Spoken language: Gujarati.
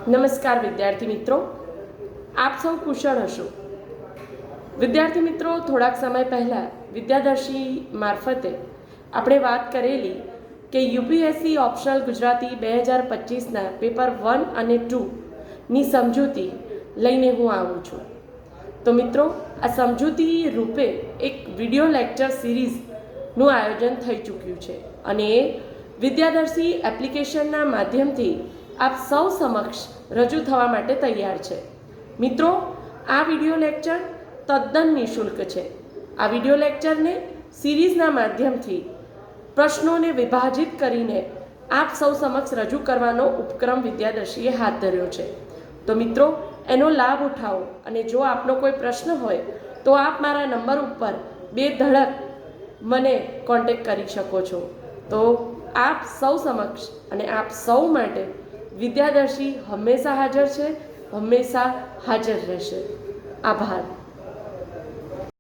નમસ્કાર વિદ્યાર્થી મિત્રો, આપ સૌ કુશળ હશો. વિદ્યાર્થી મિત્રો, થોડાક સમય પહેલાં વિદ્યાદર્શી મારફતે આપણે વાત કરેલી કે યુપીએસસી ઓપ્શનલ ગુજરાતી 2025ના પેપર 1 અને 2ની સમજૂતી લઈને હું આવું છું. તો મિત્રો, આ સમજૂતી રૂપે એક વિડીયો લેક્ચર સિરીઝનું આયોજન થઈ ચૂક્યું છે અને એ વિદ્યાદર્શી એપ્લિકેશનના માધ્યમથી આપ સૌ સમક્ષ રજૂ થવા માટે તૈયાર છે. મિત્રો, આ વિડીયો લેક્ચર તદ્દન નિઃશુલ્ક છે. આ વિડીયો લેક્ચરને સિરીઝના માધ્યમથી પ્રશ્નોને વિભાજિત કરીને આપ સૌ સમક્ષ રજૂ કરવાનો ઉપક્રમ વિદ્યાદર્શીએ હાથ ધર્યો છે. તો મિત્રો, એનો લાભ ઉઠાવો અને જો આપનો કોઈ પ્રશ્ન હોય તો આપ મારા નંબર ઉપર બેધડક મને કોન્ટેક્ટ કરી શકો છો. તો આપ સૌ સમક્ષ અને આપ સૌ માટે વિદ્યાદર્શી હંમેશા હાજર છે, હંમેશા હાજર રહેશે. આભાર.